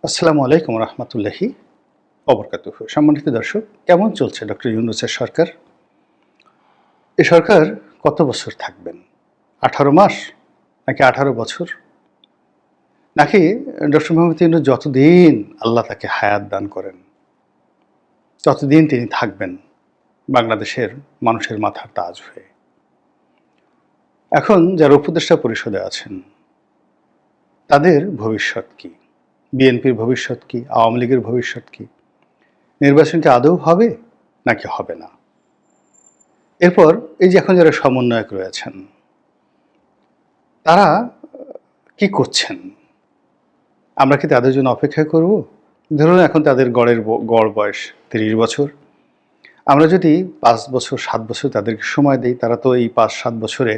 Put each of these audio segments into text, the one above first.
আসসালামু আলাইকুম রহমতুল্লাহি অবরকাতুহ। সম্মানিত দর্শক, কেমন চলছে ডক্টর ইউনূসের সরকার? এই সরকার কত বছর থাকবেন? ১৮ মাস নাকি ১৮ বছর? নাকি ডক্টর মোহাম্মদ ইউনূস যতদিন আল্লাহ তাকে হায়াত দান করেন ততদিন তিনি থাকবেন বাংলাদেশের মানুষের মাথার তাজ হয়ে? এখন যারা উপদেষ্টা পরিষদে আছেন তাদের ভবিষ্যৎ কি? বিএনপির ভবিষ্যৎ কি? আওয়ামী লীগের ভবিষ্যৎ কি? নির্বাচন কি আদৌ হবে নাকি হবে না? এরপর এই যে এখন যারা সমন্বয়ক রয়েছেন তারা কি করছেন? আমরা কি তাদের জন্য অপেক্ষা করব? ধরুন এখন তাদের গড় বয়স ৩০ বছর। আমরা যদি ৫ বছর ৭ বছর তাদেরকে সময় দেই, তারা তো এই ৫-৭ বছরে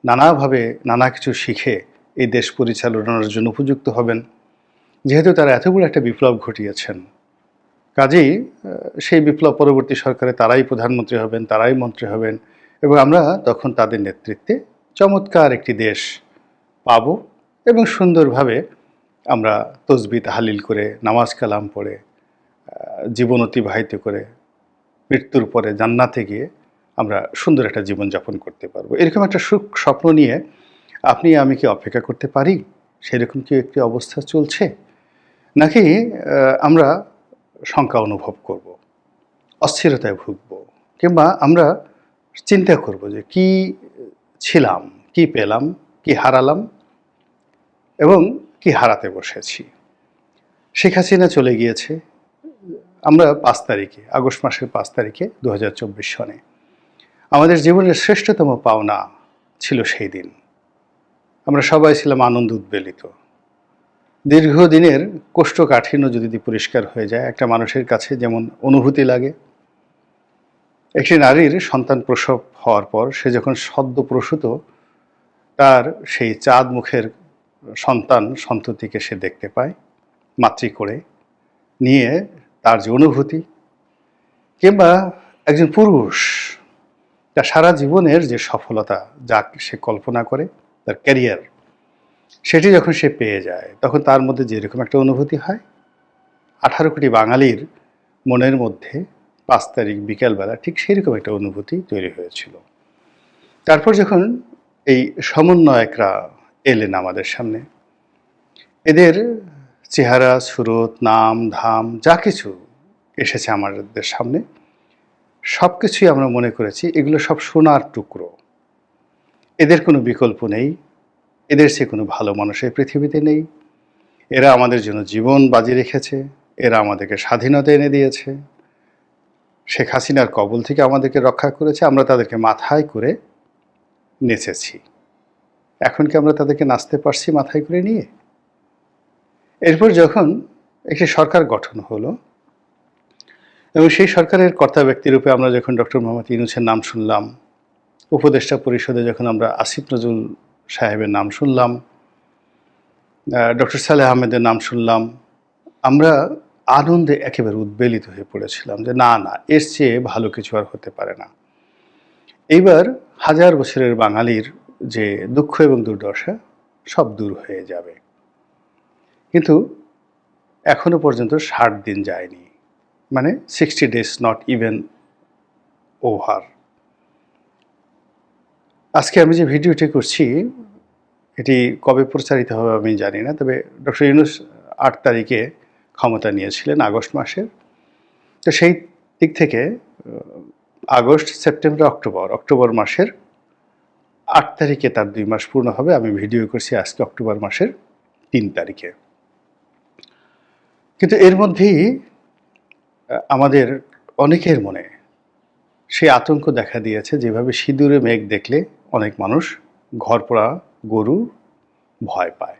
নানাভাবে নানা কিছু শিখে এই দেশ পরিচালনার জন্য উপযুক্ত হবেন। যেহেতু তারা এত বড় একটা বিপ্লব ঘটিয়েছেন, কাজেই সেই বিপ্লব পরবর্তী সরকারে তারাই প্রধানমন্ত্রী হবেন, তারাই মন্ত্রী হবেন এবং আমরা তখন তাদের নেতৃত্বে চমৎকার একটি দেশ পাব এবং সুন্দরভাবে আমরা তসবিহ তাহলিল করে, নামাজ কালাম পড়ে, জীবন অতিবাহিত করে মৃত্যুর পরে জান্নাতে গিয়ে আমরা সুন্দর একটা জীবনযাপন করতে পারবো। এরকম একটা স্বপ্ন নিয়ে আপনি আমি কি অপেক্ষা করতে পারি? সেরকম কি একটি অবস্থা চলছে? নাকি আমরা শঙ্কা অনুভব করব, অস্থিরতায় ভুগব, কিংবা আমরা চিন্তা করব যে কি ছিলাম, কি পেলাম, কি হারালাম এবং কি হারাতে বসেছি? শেখ হাসিনা চলে গিয়েছে আমরা ৫ তারিখে, আগস্ট মাসের ৫ তারিখে ২০২৪ সনে। আমাদের জীবনের শ্রেষ্ঠতম পাওনা ছিল সেই দিন। আমরা সবাই ছিলাম আনন্দ উদ্বেলিত। দীর্ঘদিনের কোষ্ঠকাঠিন্য যদি পরিষ্কার হয়ে যায়, একটা মানুষের কাছে যেমন অনুভূতি লাগে, একটি নারীর সন্তান প্রসব হওয়ার পর সে যখন সদ্য প্রসূত তার সেই চাঁদ মুখের সন্ততিকে সে দেখতে পায় মাতৃকোলে নিয়ে, তার যে অনুভূতি, কিংবা একজন পুরুষ তার সারা জীবনের যে সফলতা যা সে কল্পনা করে, তার ক্যারিয়ার, সেটি যখন সে পেয়ে যায় তখন তার মধ্যে যেরকম একটা অনুভূতি হয়, ১৮ কোটি বাঙালির মনের মধ্যে ৫ তারিখ বিকেলবেলা ঠিক সেরকম একটা অনুভূতি তৈরি হয়েছিল। তারপর যখন এই সমন্বয়করা এলেন আমাদের সামনে, এদের চেহারা, সুরত, নাম, ধাম যা কিছু এসেছে আমাদের সামনে, সব কিছুই আমরা মনে করেছি এগুলো সব সোনার টুকরো। এদের কোনো বিকল্প নেই, এদের সে কোনো ভালো মানুষ এই পৃথিবীতে নেই। এরা আমাদের জন্য জীবন বাজি রেখেছে, এরা আমাদেরকে স্বাধীনতা এনে দিয়েছে, শেখ হাসিনার কবল থেকে আমাদেরকে রক্ষা করেছে, আমরা তাদেরকে মাথায় করে নেচেছি। এখন কি আমরা তাদেরকে নাচতে পারছি মাথায় করে নিয়ে? এরপর যখন একটি সরকার গঠন হলো এবং সেই সরকারের কর্তা ব্যক্তিরূপে আমরা যখন ডক্টর মোহাম্মদ ইউনূসের নাম শুনলাম, উপদেষ্টা পরিষদে যখন আমরা আসিফ নজরুল সাহেবের নাম শুনলাম, ডক্টর সালেহ আহমেদের নাম শুনলাম, আমরা আনন্দে একেবারে উদ্বেলিত হয়ে পড়েছিলাম যে না না, এর চেয়ে ভালো কিছু আর হতে পারে না। এইবার হাজার বছরের বাঙালির যে দুঃখ এবং দুর্দশা সব দূর হয়ে যাবে। কিন্তু এখনো পর্যন্ত ৬০ দিন যায়নি, মানে 60 days নট ইভেন ওভার। আজকে আমি যে ভিডিওটি করছি এটি কবে প্রচারিত হবে আমি জানি না, তবে ডক্টর ইউনূস ৮ তারিখে ক্ষমতা নিয়েছিলেন আগস্ট মাসের। তো সেই দিক থেকে আগস্ট, সেপ্টেম্বর, অক্টোবর মাসের ৮ তারিখে তার ২ মাস পূর্ণ হবে। আমি ভিডিও করছি আজকে অক্টোবর মাসের ৩ তারিখে। কিন্তু এর মধ্যেই আমাদের অনেকের মনে সেই আতঙ্ক দেখা দিয়েছে, যেভাবে সিঁদুরে মেঘ দেখলে অনেক মানুষ ঘর পোড়া গরু ভয় পায়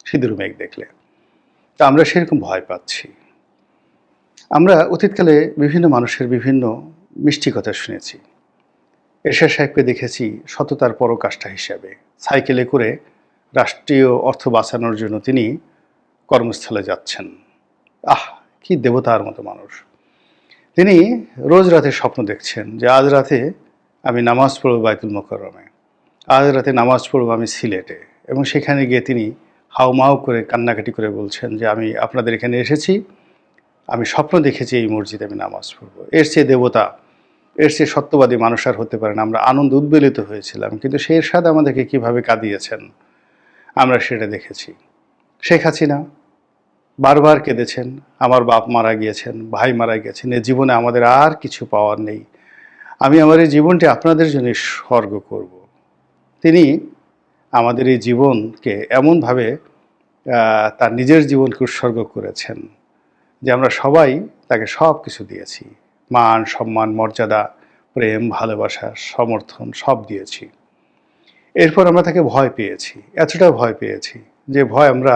সিঁদুরে মেঘ দেখলে, তা আমরা সেরকম ভয় পাচ্ছি। আমরা অতীতকালে বিভিন্ন মানুষের বিভিন্ন মিষ্টি কথা শুনেছি। এরশাদ সাহেবকে দেখেছি সততার পরাকাষ্ঠা হিসাবে সাইকেলে করে রাষ্ট্রীয় অর্থ বাঁচানোর জন্য তিনি কর্মস্থলে যাচ্ছেন। কি দেবতার মতো মানুষ! তিনি রোজ রাতে স্বপ্ন দেখছেন যে আজ রাতে আমি নামাজ পড়ব বাইতুল মোকাররমে, আজ রাতে নামাজ পড়ব আমি সিলেটে, এবং সেখানে গিয়ে তিনি হাউমাউ করে কান্নাকাটি করে বলছেন যে আমি আপনাদের এখানে এসেছি, আমি স্বপ্ন দেখেছি এই মসজিদে আমি নামাজ পড়ব। এর চেয়ে দেবতা, এর চেয়ে সত্যবাদী মানুষ আর হতে পারে না। আমরা আনন্দ উদ্বেলিত হয়েছিলাম, কিন্তু সে এরশাদ আমাদেরকে কীভাবে কাঁদিয়েছেন আমরা সেটা দেখেছি। শেখ হাসিনা বারবার কেঁদেছেন, আমার বাপ মারা গিয়েছেন, ভাই মারা গিয়েছেন, এ জীবনে আমাদের আর কিছু পাওয়ার নেই, আমি আমার এই জীবনটি আপনাদের জন্য স্বর্গ করব। তিনি আমাদের এই জীবনকে এমনভাবে তার নিজের জীবনকে উৎসর্গ করেছেন যে আমরা সবাই তাকে সব কিছু দিয়েছি, মান সম্মান মর্যাদা প্রেম ভালোবাসা সমর্থন সব দিয়েছি। এরপর আমরা তাকে ভয় পেয়েছি, এতটা ভয় পেয়েছি যে ভয় আমরা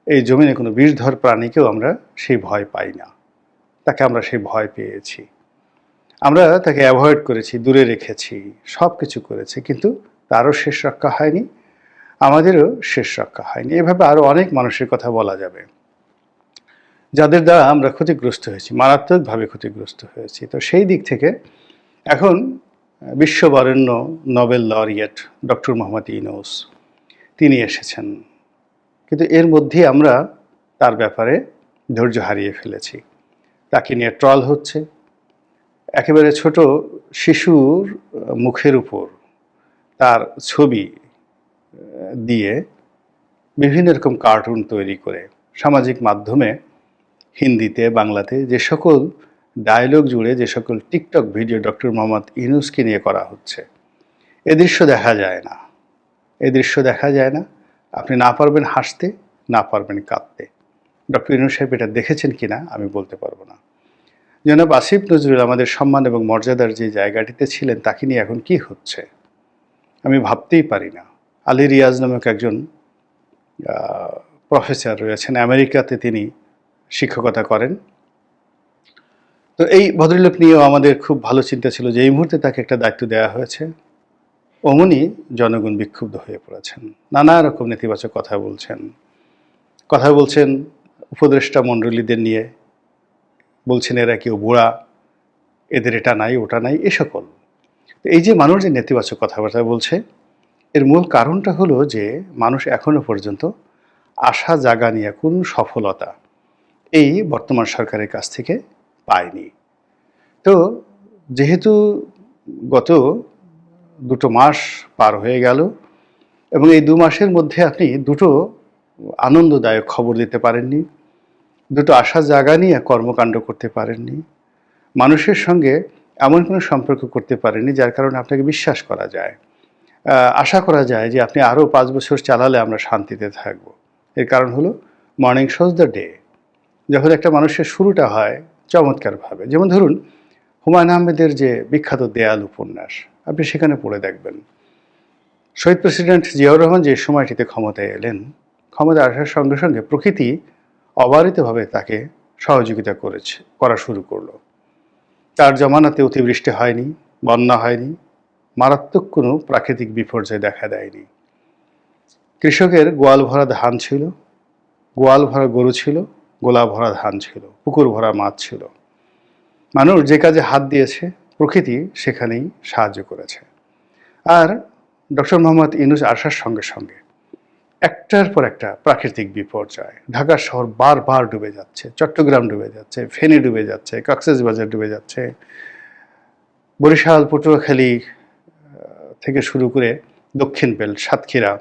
এই জমিনে কোনো বিষধর প্রাণীকেও আমরা সেই ভয় পাই না, তাকে আমরা সেই ভয় পেয়েছি। আমরা তাকে অ্যাভয়েড করেছি, দূরে রেখেছি, সব কিছু করেছি, কিন্তু তারও শেষ রক্ষা হয়নি, আমাদেরও শেষ রক্ষা হয়নি। এভাবে আরও অনেক মানুষের কথা বলা যাবে যাদের দ্বারা আমরা ক্ষতিগ্রস্ত হয়েছি, মারাত্মকভাবে ক্ষতিগ্রস্ত হয়েছি। তো সেই দিক থেকে এখন বিশ্ববরেণ্য Nobel laureate doctor Muhammad Yunus তিনি এসেছেন, কিন্তু এর মধ্যে আমরা তার ব্যাপারে ধৈর্য হারিয়ে ফেলেছি। তাকে নিয়ে ট্রল হচ্ছে, একেবারে ছোট শিশুর মুখের উপর তার ছবি দিয়ে বিভিন্ন রকম কার্টুন তৈরি করে সামাজিক মাধ্যমে হিন্দিতে বাংলাতে যে সকল ডায়লগ জুড়ে যে সকল টিকটক ভিডিও ডক্টর মোহাম্মদ ইউনূসকে নিয়ে করা হচ্ছে, এ দৃশ্য দেখা যায় না, এ দৃশ্য দেখা যায় না। আপনি না পারবেন হাসতে, না পারবেন কাঁদতে। ডক্টর ইউনূস সাহেব এটা দেখেছেন কিনা আমি বলতে পারবো না। জনাব আসিফ নজরুল আমাদের সম্মান এবং মর্যাদার যে জায়গাটিতে ছিলেন, তাকে নিয়ে এখন কি হচ্ছে আমি ভাবতেই পারি না। আলী রিয়াজ নামক একজন প্রফেসর রয়েছেন, আমেরিকাতে তিনি শিক্ষকতা করেন। তো এই ভদ্রলোক নিয়েও আমাদের খুব ভালো চিন্তা ছিল যে এই মুহূর্তে তাকে একটা দায়িত্ব দেওয়া হয়েছে, অমনি জনগণ বিক্ষুব্ধ হয়ে পড়েছেন, নানা রকম নেতিবাচক কথা বলছেন উপদেষ্টা মণ্ডলীদের নিয়ে, বলছেন এরা কেউ বুড়া, এদের এটা নাই ওটা নাই, এ সকল। এই যে মানুষ যে নেতিবাচক কথাবার্তা বলছে, এর মূল কারণটা হলো যে মানুষ এখনো পর্যন্ত আশা জাগা নিয়ে কোনো সফলতা এই বর্তমান সরকারের কাছ থেকে পায়নি। তো যেহেতু গত 2 মাস পার হয়ে গেল এবং এই 2 মাসের মধ্যে আপনি 2টো আনন্দদায়ক খবর দিতে পারেননি, 2টো আশা জাগা নিয়ে কর্মকাণ্ড করতে পারেননি, মানুষের সঙ্গে এমন কোনো সম্পর্ক করতে পারেননি যার কারণে আপনাকে বিশ্বাস করা যায়, আশা করা যায় যে আপনি আরও 5 বছর চালালে আমরা শান্তিতে থাকব। এর কারণ হলো মর্নিং শোজ দ্য ডে। যখন একটা মানুষের শুরুটা হয় চমৎকারভাবে, যেমন ধরুন হুমায়ুন আহমেদের যে বিখ্যাত দেয়াল উপন্যাস, আপনি সেখানে পড়ে দেখবেন শহীদ প্রেসিডেন্ট জিয়াউর রহমান যে সময়টিতে ক্ষমতায় এলেন, ক্ষমতায় আসার সঙ্গে সঙ্গে প্রকৃতি অবারিতভাবে তাকে সহযোগিতা করা শুরু করলো। তার জমানাতে অতিবৃষ্টি হয়নি, বন্যা হয়নি, মারাত্মক কোনো প্রাকৃতিক বিপর্যয় দেখা দেয়নি। কৃষকের গোয়াল ভরা ধান ছিল, গোয়াল ভরা গরু ছিল, গোলা ভরা ধান ছিল, পুকুর ভরা মাছ ছিল। মানুষ যে কাজে হাত দিয়েছে প্রকৃতি সেখানেই সাহায্য করেছে। আর ডক্টর মোহাম্মদ ইউনূস আসার সঙ্গে সঙ্গে একটার পর একটা প্রাকৃতিক বিপর্যয়, ঢাকা শহর বারবার ডুবে যাচ্ছে, চট্টগ্রাম ডুবে যাচ্ছে, ফেনী ডুবে যাচ্ছে, কক্সবাজার ডুবে যাচ্ছে, বরিশাল পটুয়াখালী থেকে শুরু করে দক্ষিণ বেল সাতক্ষীরা,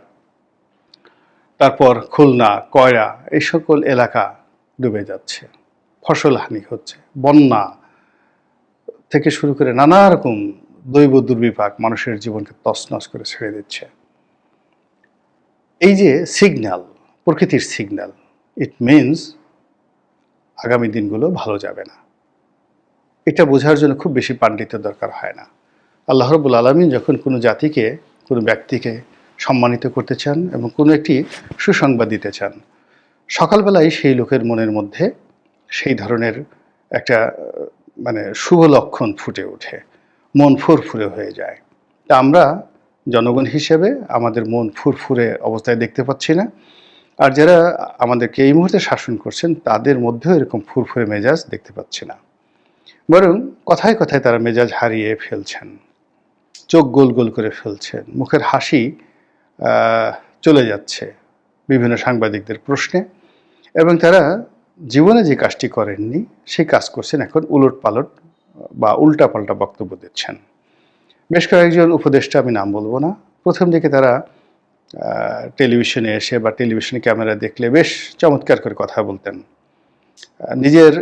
তারপর খুলনা কয়রা, এই সকল এলাকা ডুবে যাচ্ছে, ফসল হানি হচ্ছে, বন্যা থেকে শুরু করে নানা রকম দৈব দুর্বিপাক মানুষের জীবনকে তছনছ করে ছেড়ে দিচ্ছে। এই যে সিগন্যাল, প্রকৃতির সিগন্যাল, ইট মিনস আগামী দিনগুলো ভালো যাবে না। এটা বোঝার জন্য খুব বেশি পাণ্ডিত্য দরকার হয় না। আল্লাহ রাব্বুল আলামিন যখন কোনো জাতিকে, কোনো ব্যক্তিকে সম্মানিত করতে চান এবং কোনো একটি সুসংবাদ দিতে চান, সকালবেলায় সেই লোকের মনের মধ্যে সেই ধরনের একটা শুভ লক্ষণ ফুটে ওঠে, মন ফুরফুরে হয়ে যায়। তা আমরা জনগণ হিসেবে আমাদের মন ফুরফুরে অবস্থায় দেখতে পাচ্ছি না, আর যারা আমাদেরকে এই মুহূর্তে শাসন করছেন তাদের মধ্যেও এরকম ফুরফুরে মেজাজ দেখতে পাচ্ছি না, বরং কথায় কথায় তারা মেজাজ হারিয়ে ফেলছেন, চোখ গোল গোল করে ফেলছেন, মুখের হাসি চলে যাচ্ছে, বিভিন্ন সাংবাদিকদের প্রশ্নে, এবং তারা জীবনে যে কাজটি করেননি সেই কাজ করছেন, এখন উলটপালট বা উল্টাপাল্টা বক্তব্য দিচ্ছেন। বেশ কয়েকজন উপদেষ্টা, আমি নাম বলবো না, প্রথম দিকে তারা টেলিভিশনে এসে বা টেলিভিশনে ক্যামেরা দেখলে বেশ চমৎকার করে কথা বলতেন। নিজের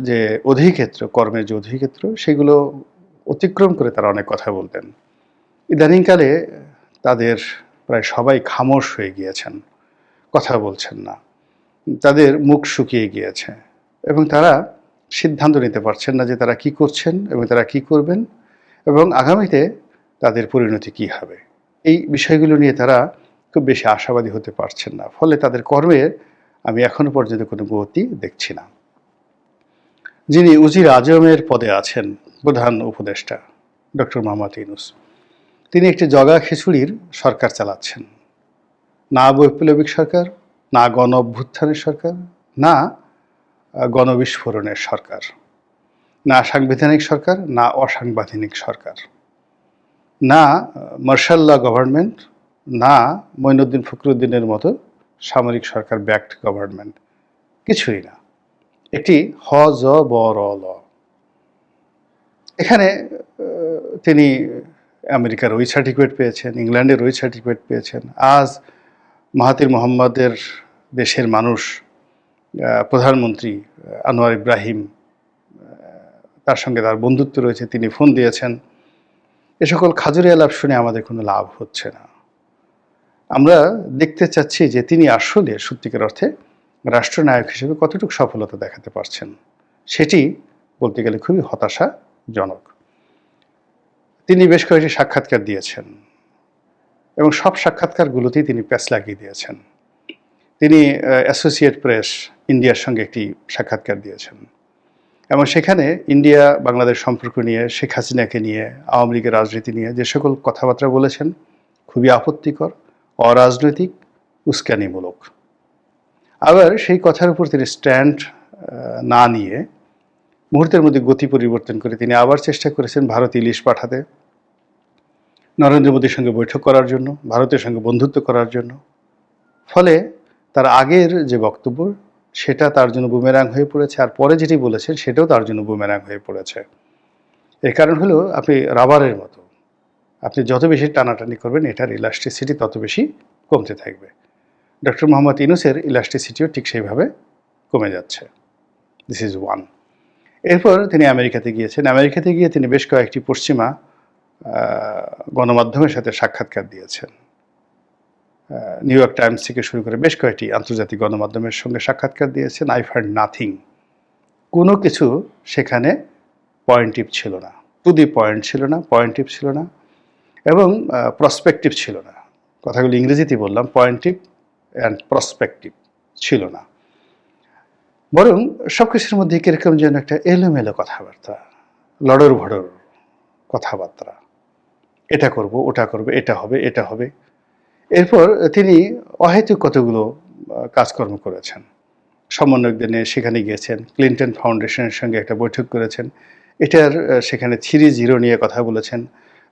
যে অধিক্ষেত্র, কর্মের যে অধিক্ষেত্র, সেগুলো অতিক্রম করে তারা অনেক কথা বলতেন। ইদানিংকালে তাদের প্রায় সবাই খামোশ হয়ে গিয়েছেন, কথা বলছেন না, তাদের মুখ শুকিয়ে গিয়েছে, এবং তারা সিদ্ধান্ত নিতে পারছেন না যে তারা কি করছেন এবং তারা কি করবেন এবং আগামীতে তাদের পরিণতি কি হবে। এই বিষয়গুলো নিয়ে তারা খুব বেশি আশাবাদী হতে পারছেন না, ফলে তাদের কর্মের আমি এখনো পর্যন্ত কোনো গতি দেখছি না। যিনি উজির আজমের পদে আছেন, প্রধান উপদেষ্টা ডক্টর মোহাম্মদ ইউনূস, তিনি একটি জগা খিচুড়ির সরকার চালাচ্ছেন। না বৈপ্লবিক সরকার, না গণ অভ্যুত্থানের সরকার, না গণবিস্ফোরণের সরকার, না সাংবিধানিক সরকার, না অসাংবিধানিক সরকার, না মার্শাল ল গভর্নমেন্ট, না মঈনুদ্দিন ফখরুদ্দিনের মতো সামরিক সরকার ব্যাকড গভর্নমেন্ট, কিছুই না। একটি হ-জ-ব-র-ল। এখানে তিনি আমেরিকার ওই সার্টিফিকেট পেয়েছেন, ইংল্যান্ডের ওই সার্টিফিকেট পেয়েছেন। আজ মাহাতির মোহাম্মদের দেশের মানুষ, প্রধানমন্ত্রী আনোয়ার ইব্রাহিম, তার সঙ্গে তার বন্ধুত্ব রয়েছে, তিনি ফোন দিয়েছেন। এ সকল খাজুরি আলাপ শুনে আমাদের কোনো লাভ হচ্ছে না। আমরা দেখতে চাচ্ছি যে তিনি আসলে সত্যিকার অর্থে রাষ্ট্রনায়ক হিসেবে কতটুকু সফলতা দেখাতে পারছেন। সেটি বলতে গেলে খুবই হতাশাজনক। তিনি বেশ কয়েকটি সাক্ষাৎকার দিয়েছেন এবং সব সাক্ষাৎকারগুলোতেই তিনি প্যাচ লাগিয়ে দিয়েছেন। তিনি অ্যাসোসিয়েট প্রেস ইন্ডিয়ার সঙ্গে একটি সাক্ষাৎকার দিয়েছেন এবং সেখানে ইন্ডিয়া বাংলাদেশ সম্পর্ক নিয়ে, শেখ হাসিনাকে নিয়ে, আওয়ামী লীগের রাজনীতি নিয়ে যে সকল কথাবার্তা বলেছেন খুবই আপত্তিকর, অরাজনৈতিক, উস্কানিমূলক। আবার সেই কথার উপর তিনি স্ট্যান্ড না নিয়ে মুহূর্তের মধ্যে গতি পরিবর্তন করে তিনি আবার চেষ্টা করেছেন ভারতে ইলিশ পাঠাতে, নরেন্দ্র মোদীর সঙ্গে বৈঠক করার জন্য, ভারতের সঙ্গে বন্ধুত্ব করার জন্য। ফলে তার আগের যে বক্তব্য সেটা তার জন্য বুমেরাং হয়ে পড়েছে, আর পরে যেটি বলেছেন সেটাও তার জন্য বুমেরাং হয়ে পড়েছে। এর কারণ হলো, আপনি রাবারের মতো, আপনি যত বেশি টানাটানি করবেন এটার ইলাস্টিসিটি তত বেশি কমতে থাকবে। ডক্টর মোহাম্মদ ইউনূসের ইলাস্টিসিটিও ঠিক সেইভাবে কমে যাচ্ছে। This is one. এরপর তিনি আমেরিকাতে গিয়েছেন। আমেরিকাতে গিয়ে তিনি বেশ কয়েকটি পশ্চিমা গণমাধ্যমের সাথে সাক্ষাৎকার দিয়েছেন। নিউ ইয়র্ক টাইমস থেকে শুরু করে বেশ কয়েকটি আন্তর্জাতিক গণমাধ্যমের সঙ্গে সাক্ষাৎকার দিয়েছেন। I find nothing. কোনো কিছু সেখানে পয়েন্টিভ ছিল না, টু দি পয়েন্ট ছিল না, পয়েন্টিভ ছিল না, এবং প্রসপেক্টিভ ছিল না। কথাগুলো ইংরেজিতেই বললাম, পয়েন্টিভ অ্যান্ড প্রসপেক্টিভ ছিল না। বরং সব কিছুর মধ্যে কীরকম যেন একটা এলোমেলো কথাবার্তা, লড়র ভড়র কথাবার্তা, এটা করব, ওটা করবে, এটা হবে, এটা হবে। এরপর তিনি অহেতুক কতগুলো কাজকর্ম করেছেন। সমন্বয়কদের নিয়ে সেখানে গিয়েছেন, ক্লিন্টন ফাউন্ডেশনের সঙ্গে একটা বৈঠক করেছেন, এটার সেখানে 3-0 নিয়ে কথা বলেছেন।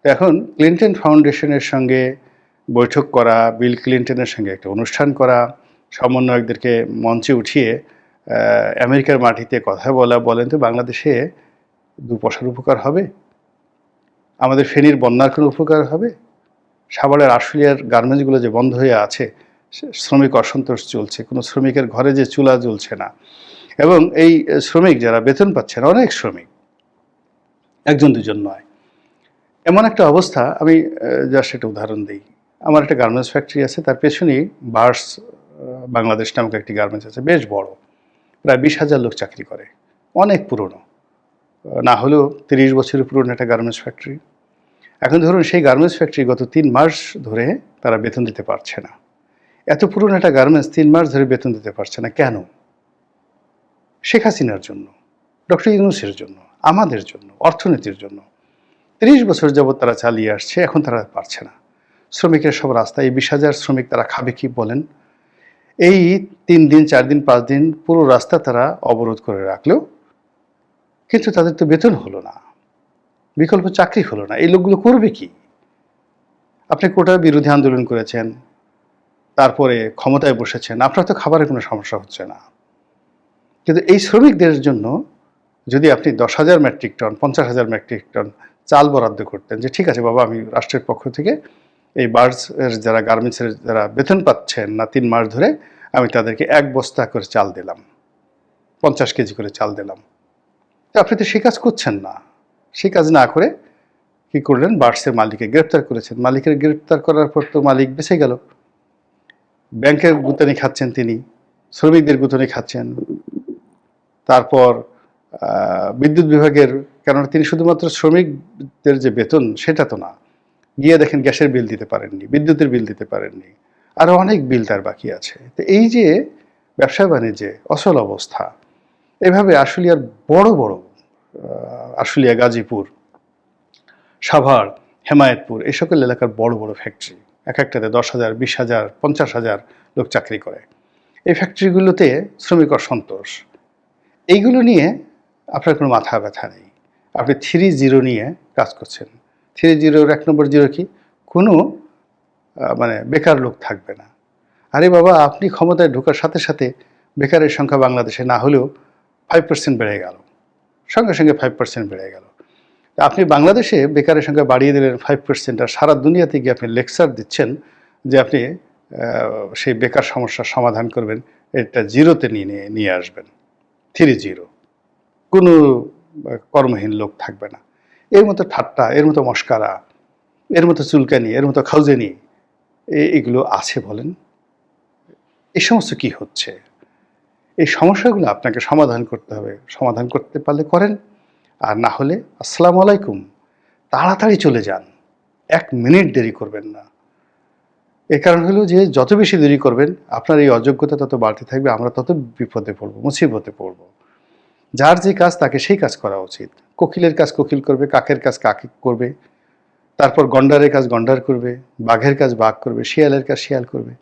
এখন ক্লিন্টন ফাউন্ডেশনের সঙ্গে বৈঠক করা, বিল ক্লিন্টনের সঙ্গে একটা অনুষ্ঠান করা, সমন্বয়কদেরকে মঞ্চে উঠিয়ে আমেরিকার মাটিতে কথা বলা, বলেন তো বাংলাদেশে 2 পয়সার উপকার হবে? আমাদের ফেনীর বন্যার কোনো উপকার হবে? সাভারের আশুলিয়ার গার্মেন্টসগুলো যে বন্ধ হয়ে আছে, শ্রমিক অসন্তোষ চলছে, কোনো শ্রমিকের ঘরে যে চুলা জ্বলছে না, এবং এই শ্রমিক যারা বেতন পাচ্ছেন, অনেক শ্রমিক, একজন দুজন নয়, এমন একটা অবস্থা। আমি জাস্ট একটা উদাহরণ দিই। আমার একটা গার্মেন্টস ফ্যাক্টরি আছে, তার পেছনেই বার্স বাংলাদেশ নামক একটি গার্মেন্টস আছে, বেশ বড়, প্রায় 20,000 লোক চাকরি করে, অনেক পুরনো, না হলেও 30 বছরের পুরনো একটা গার্মেন্টস ফ্যাক্টরি। এখন ধরুন সেই গার্মেন্টস ফ্যাক্টরি গত 3 মাস ধরে তারা বেতন দিতে পারছে না। এত পুরনো একটা গার্মেন্টস 3 মাস ধরে বেতন দিতে পারছে না কেন? শেখ হাসিনার জন্য, ডক্টর ইউনূসের জন্য, আমাদের জন্য, অর্থনীতির জন্য। 30 বছর যাবৎ তারা চালিয়ে আসছে, এখন তারা পারছে না। শ্রমিকের সব রাস্তায়, এই 20,000 শ্রমিক তারা খাবে কি বলেন? এই 3 দিন, 4 দিন, 5 দিন পুরো রাস্তা তারা অবরোধ করে রাখলেও কিন্তু তাদের তো বেতন হলো না, বিকল্প চাকরি হলো না। এই লোকগুলো করবে কি? আপনি কোটার বিরোধী আন্দোলন করেছেন, তারপরে ক্ষমতায় বসেছেন, আপনার তো খাবারের কোনো সমস্যা হচ্ছে না। কিন্তু এই শ্রমিকদের জন্য যদি আপনি 10,000 মেট্রিক টন 50,000 মেট্রিক টন চাল বরাদ্দ করতেন, যে ঠিক আছে বাবা, আমি রাষ্ট্রের পক্ষ থেকে এই বার্ডস এর যারা গার্মেন্টসের যারা বেতন পাচ্ছেন না 3 মাস ধরে, আমি তাদেরকে 1 বস্তা করে চাল দিলাম, 50 কেজি করে চাল দিলাম। তো আপনি তো সেই কাজ করছেন না। সেই কাজ না করে কি করলেন, বার্ডসের মালিককে গ্রেপ্তার করেছেন। মালিকের গ্রেপ্তার করার পর তো মালিক বেঁচে গেল, ব্যাংকের গুতানি খাচ্ছেন তিনি, শ্রমিকদের গুতানি খাচ্ছেন। তারপর বিদ্যুৎ বিভাগের, কেননা তিনি শুধুমাত্র শ্রমিকদের যে বেতন সেটা তো না, গিয়ে দেখেন গ্যাসের বিল দিতে পারেননি, বিদ্যুতের বিল দিতে পারেননি, আরও অনেক বিল তার বাকি আছে। তো এই যে ব্যবসা বাণিজ্যে অচল অবস্থা, এভাবে আশুলিয়ার বড় বড় আশুলিয়া, গাজীপুর, সাভার, হেমায়েতপুর, এই সকল এলাকার বড় বড় ফ্যাক্টরি, এক একটাতে 10,000, 20,000, 50,000 লোক চাকরি করে। এই ফ্যাক্টরিগুলোতে শ্রমিক অসন্তোষ, এইগুলো নিয়ে আপনার কোনো মাথা ব্যথা নেই। আপনি 3-0 নিয়ে কাজ করছেন। 3-0-র 1 নম্বর জিরো কি, কোনো মানে বেকার লোক থাকবে না। আরে বাবা, আপনি ক্ষমতায় ঢোকার সাথে সাথে বেকারের সংখ্যা বাংলাদেশে না হলেও 5% বেড়ে গেল, সঙ্গে সঙ্গে 5% বেড়ে গেল। আপনি বাংলাদেশে বেকারের সংখ্যা বাড়িয়ে দিলেন 5%, আর সারা দুনিয়াতে গিয়ে আপনি লেকচার দিচ্ছেন যে আপনি সেই বেকার সমস্যার সমাধান করবেন, এটা জিরোতে নিয়ে আসবেন। 3-0, কোনো কর্মহীন লোক থাকবে না। এর মতো ঠাট্টা, এর মতো মস্কারা, এর মতো চুলকানি, এর মতো খাউজেনি, এগুলো আছে বলেন? এই সমস্ত কি হচ্ছে? এই সমস্যাগুলো আপনাকে সমাধান করতে হবে। সমাধান করতে পারলে করেন, আর না হলে আসসালামু আলাইকুম, তাড়াতাড়ি চলে যান, 1 মিনিট দেরি করবেন না। এর কারণ হলো যে যত বেশি দেরি করবেন আপনার এই অযোগ্যতা তত বাড়তে থাকবে, আমরা তত বিপদে পড়ব, মুসিবতে পড়ব। যার যে কাজ তাকে সেই কাজ করা উচিত। কোকিলের কাজ কোকিল করবে, কাকের কাজ কাক করবে, তারপর গন্ডারের কাজ গন্ডার করবে, বাঘের কাজ বাঘ করবে, শিয়ালের কাজ শিয়াল করবে।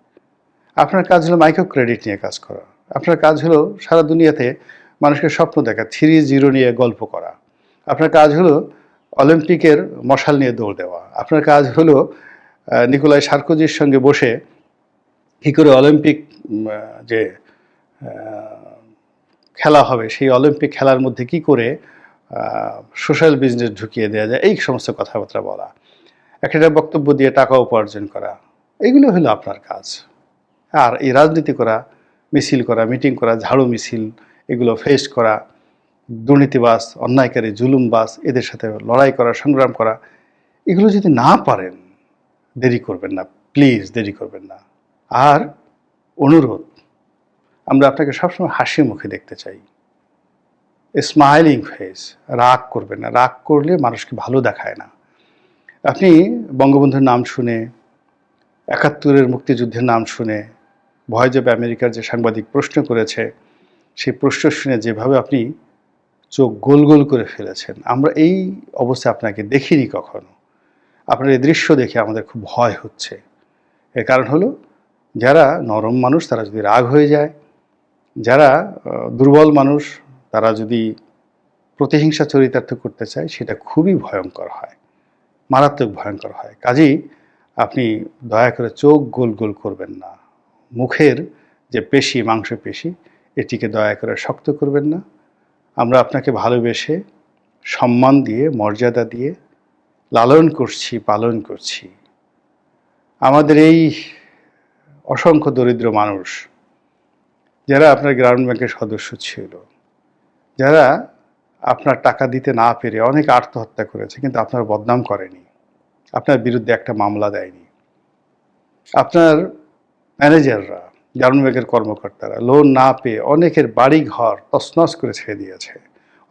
আপনার কাজ হলো মাইক্রো ক্রেডিট নিয়ে কাজ করা। আপনার কাজ হলো সারা দুনিয়াতে মানুষকে স্বপ্ন দেখা, 3-0 নিয়ে গল্প করা। আপনার কাজ হলো অলিম্পিকের মশাল নিয়ে দৌড় দেওয়া। আপনার কাজ হলো নিকোলাই সার্কোজির সঙ্গে বসে কী করে অলিম্পিক যে খেলা হবে সেই অলিম্পিক খেলার মধ্যে কি করে সোশ্যাল বিজনেস ঢুকিয়ে দেওয়া যায়, এই সমস্ত কথাবার্তা বলা, একটা বক্তব্য দিয়ে টাকা উপার্জন করা, এগুলো হলো আপনার কাজ। আর এই রাজনীতি করা, মিছিল করা, মিটিং করা, ঝাড়ু মিছিল, এগুলো ফেস করা, দুর্নীতিবাজ, অন্যায়কারী, জুলুমবাজ, এদের সাথে লড়াই করা, সংগ্রাম করা, এগুলো যদি না পারেন দেরি করবেন না, প্লিজ দেরি করবেন না। আর অনুরোধ, আমরা আপনাকে সবসময় হাসি মুখে দেখতে চাই, স্মাইলিং ফেস। রাগ করবেন না, রাগ করলে মানুষকে ভালো দেখায় না। আপনি বঙ্গবন্ধুর নাম শুনে, 71-এর মুক্তিযুদ্ধের নাম শুনে, ভয় যাবে আমেরিকার যে সাংবাদিক প্রশ্ন করেছে, সেই প্রশ্ন শুনে যেভাবে আপনি চোখ গোল গোল করে ফেলেছেন, আমরা এই অবস্থায় আপনাকে দেখিনি কখনো। আপনার এই দৃশ্য দেখে আমাদের খুব ভয় হচ্ছে। এর কারণ হলো, যারা নরম মানুষ তারা যদি রাগ হয়ে যায়, যারা দুর্বল মানুষ তারা যদি প্রতিহিংসা চরিতার্থ করতে চায়, সেটা খুবই ভয়ঙ্কর হয়, মারাত্মক ভয়ঙ্কর হয়। কাজেই আপনি দয়া করে চোখ গোল গোল করবেন না। মুখের যে পেশি, মাংসপেশি, এটিকে দয়া করে শক্ত করবেন না। আমরা আপনাকে ভালোবেসে, সম্মান দিয়ে, মর্যাদা দিয়ে লালন করছি, পালন করছি। আমাদের এই অসংখ্য দরিদ্র মানুষ যারা আপনার গ্রামীণ ব্যাংকের সদস্য ছিল, যারা আপনার টাকা দিতে না পেরে অনেক আত্মহত্যা করেছে, কিন্তু আপনার বদনাম করেনি, আপনার বিরুদ্ধে একটা মামলা দেয়নি। আপনার ম্যানেজাররা, গ্রামীণ ব্যাংকের কর্মকর্তারা লোন না পেয়ে অনেকের বাড়ি ঘর তছনছ করে ছেড়ে দিয়েছে,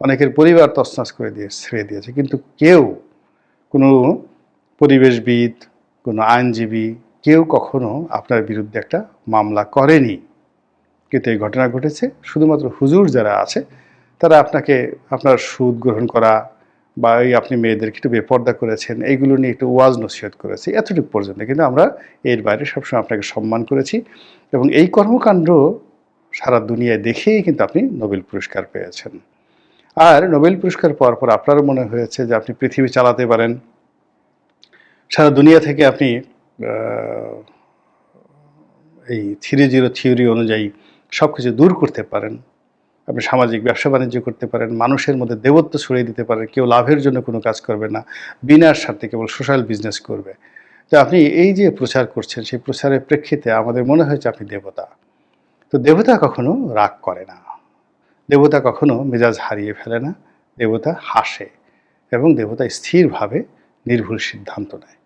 অনেকের পরিবার তছনছ করে ছেড়ে দিয়েছে, কিন্তু কেউ, কোনো পরিবেশবিদ, কোনো আইনজীবী, কেউ কখনো আপনার বিরুদ্ধে একটা মামলা করেনি। কিন্তু এই ঘটনা ঘটেছে শুধুমাত্র হুজুর যারা আছে তারা আপনাকে, আপনার সুদ গ্রহণ করা বা এই আপনি মেয়েদেরকে একটু বেপর্দা করেছেন, এইগুলো নিয়ে একটু ওয়াজ নসিহত করেছি, এতটুকু পর্যন্ত। কিন্তু আমরা এর বাইরে সবসময় আপনাকে সম্মান করেছি, এবং এই কর্মকাণ্ড সারা দুনিয়ায় দেখেই কিন্তু আপনি নোবেল পুরস্কার পেয়েছেন। আর নোবেল পুরস্কার পাওয়ার পর আপনারও মনে হয়েছে যে আপনি পৃথিবী চালাতে পারেন, সারা দুনিয়া থেকে আপনি এই 3-0 থিওরি অনুযায়ী সব কিছু দূর করতে পারেন, আপনি সামাজিক ব্যবসা বাণিজ্য করতে পারেন, মানুষের মধ্যে দেবত্ব ছড়িয়ে দিতে পারেন, কেউ লাভের জন্য কোনো কাজ করবে না, বিনার স্বার্থে কেবল সোশ্যাল বিজনেস করবে। তো আপনি এই যে প্রচার করছেন, সেই প্রচারের প্রেক্ষিতে আমাদের মনে হয়েছে আপনি দেবতা। তো দেবতা কখনো রাগ করে না, দেবতা কখনো মেজাজ হারিয়ে ফেলে না, দেবতা হাসে এবং দেবতা স্থিরভাবে নির্ভুল সিদ্ধান্ত নেয়।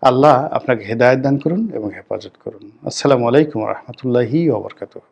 আল্লাহ আপনাকে হেদায়েত দান করুন এবং হেফাজত করুন। আসসালামু আলাইকুম ওয়া রাহমাতুল্লাহি ওয়া বারাকাতুহু।